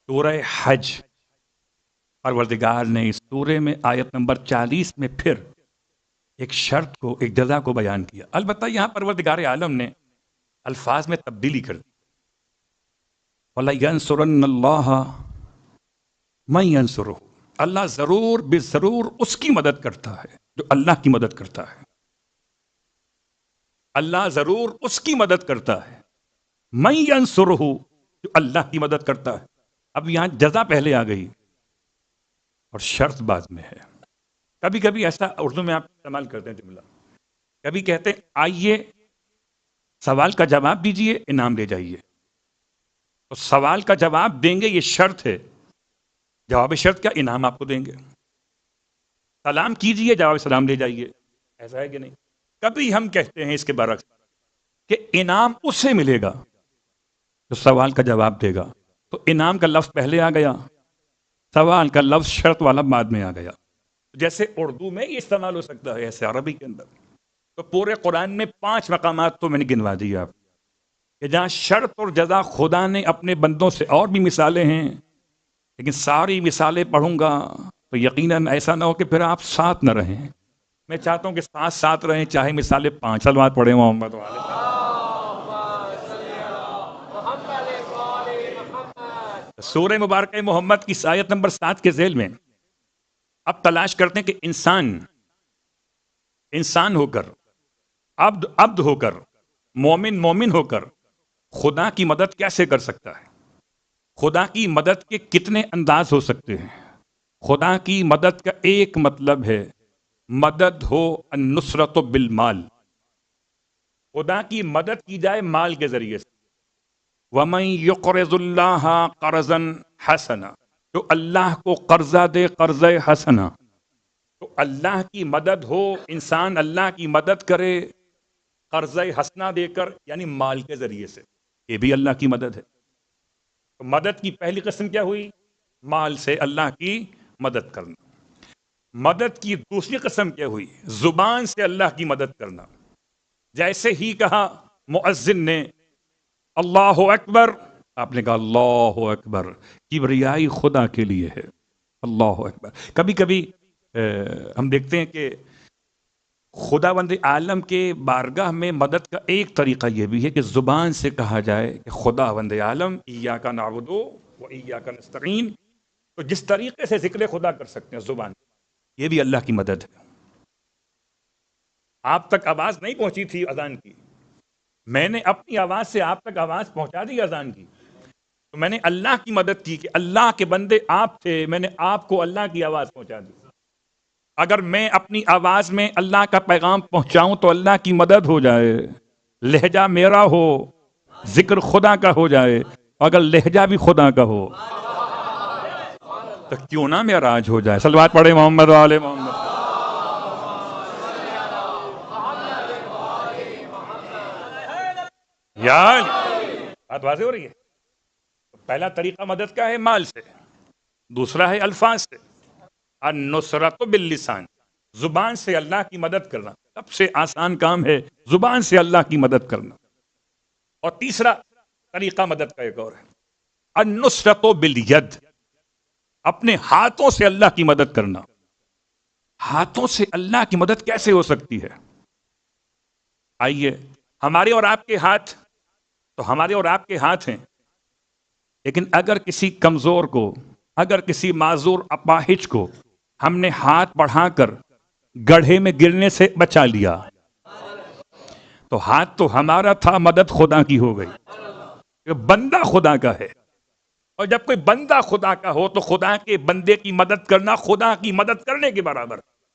سورہ حج، پروردگار نے اس سورے میں آیت نمبر 40 میں پھر ایک شرط کو، ایک جزا کو بیان کیا۔ البتہ یہاں پروردگار عالم نے الفاظ میں تبدیلی کر دی۔ وَلَيَنْصُرَنَّ اللَّهَ مَن يَنْصُرُهُ، اللہ ضرور بے ضرور اس کی مدد کرتا ہے جو اللہ کی مدد کرتا ہے۔ اللہ ضرور اس کی مدد کرتا ہے، مَن يَنْصُرُهُ، جو اللہ کی مدد کرتا ہے۔ اب یہاں جزا پہلے آ گئی اور شرط بعد میں ہے۔ کبھی کبھی ایسا اردو میں آپ استعمال کرتے ہیں جملہ، کبھی کہتے ہیں آئیے سوال کا جواب دیجئے، انعام لے جائیے۔ تو سوال کا جواب دیں گے، یہ شرط ہے۔ جواب شرط کیا؟ انعام آپ کو دیں گے۔ سلام کیجئے، جواب سلام لے جائیے۔ ایسا ہے کہ نہیں؟ کبھی ہم کہتے ہیں اس کے برعکس کہ انعام اسے ملے گا جو سوال کا جواب دے گا۔ تو انعام کا لفظ پہلے آ گیا، سوال کا لفظ شرط والا بعد میں آ گیا۔ جیسے اردو میں یہ استعمال ہو سکتا ہے، ایسے عربی کے اندر۔ تو پورے قرآن میں 5 مقامات تو میں نے گنوا دی آپ کہ جہاں شرط اور جزا خدا نے اپنے بندوں سے، اور بھی مثالیں ہیں لیکن ساری مثالیں پڑھوں گا تو یقیناً ایسا نہ ہو کہ پھر آپ ساتھ نہ رہیں۔ میں چاہتا ہوں کہ ساتھ رہیں، چاہے مثالیں 5 سلوات پڑھیں محمد والے۔ سورہ مبارکہ محمد کی آیت نمبر 7 کے ذیل میں اب تلاش کرتے ہیں کہ انسان ہو کر، عبد ہو کر، مومن ہو کر خدا کی مدد کیسے کر سکتا ہے؟ خدا کی مدد کے کتنے انداز ہو سکتے ہیں؟ خدا کی مدد کا ایک مطلب ہے مدد ہو النصرت بالمال، خدا کی مدد کی جائے مال کے ذریعے سے۔ وَمَن يُقْرِضُ اللَّهَ قَرْضًا حَسَنًا، جو اللہ کو قرضہ دے، قرض حسنہ، تو اللہ کی مدد ہو، انسان اللہ کی مدد کرے قرض حسنہ دے کر، یعنی مال کے ذریعے سے، یہ بھی اللہ کی مدد ہے۔ تو مدد کی پہلی قسم کیا ہوئی؟ مال سے اللہ کی مدد کرنا۔ مدد کی دوسری قسم کیا ہوئی؟ زبان سے اللہ کی مدد کرنا۔ جیسے ہی کہا مؤذن نے اللہ اکبر، آپ نے کہا اللہ اکبر، کبریائی خدا کے لیے ہے، اللہ اکبر۔ کبھی کبھی ہم دیکھتے ہیں کہ خداوند عالم کے بارگاہ میں مدد کا ایک طریقہ یہ بھی ہے کہ زبان سے کہا جائے کہ خداوند عالم ایاک نعبد و ایاک نستعین، تو جس طریقے سے ذکر خدا کر سکتے ہیں زبان، یہ بھی اللہ کی مدد ہے۔ آپ تک آواز نہیں پہنچی تھی اذان کی، میں نے اپنی آواز سے آپ تک آواز پہنچا دی اذان کی، تو میں نے اللہ کی مدد کی کہ اللہ کے بندے آپ تھے، میں نے آپ کو اللہ کی آواز پہنچا دی۔ اگر میں اپنی آواز میں اللہ کا پیغام پہنچاؤں تو اللہ کی مدد ہو جائے، لہجہ میرا ہو، ذکر خدا کا ہو جائے، اگر لہجہ بھی خدا کا ہو تو کیوں نہ معراج ہو جائے۔ صلوات پڑھے محمد والے محمد۔ یا بات واضح ہو رہی ہے؟ پہلا طریقہ مدد کا ہے مال سے، دوسرا ہے الفاظ سے، النصرت باللسان، زبان سے اللہ کی مدد کرنا سب سے آسان کام ہے، زبان سے اللہ کی مدد کرنا۔ اور تیسرا طریقہ مدد کا ایک اور ہے النصرت بالید، اپنے ہاتھوں سے اللہ کی مدد کرنا۔ ہاتھوں سے اللہ کی مدد کیسے ہو سکتی ہے؟ آئیے، ہمارے اور آپ کے ہاتھ تو ہمارے اور آپ کے ہاتھ ہیں، لیکن اگر کسی کمزور کو، اگر کسی معذور اپاہج کو ہم نے ہاتھ بڑھا کر گڑھے میں گرنے سے بچا لیا تو ہاتھ تو ہمارا تھا، مدد خدا کی ہو گئی۔ بندہ خدا کا ہے، اور جب کوئی بندہ خدا کا ہو تو خدا کے بندے کی مدد کرنا خدا کی مدد کرنے کے برابر۔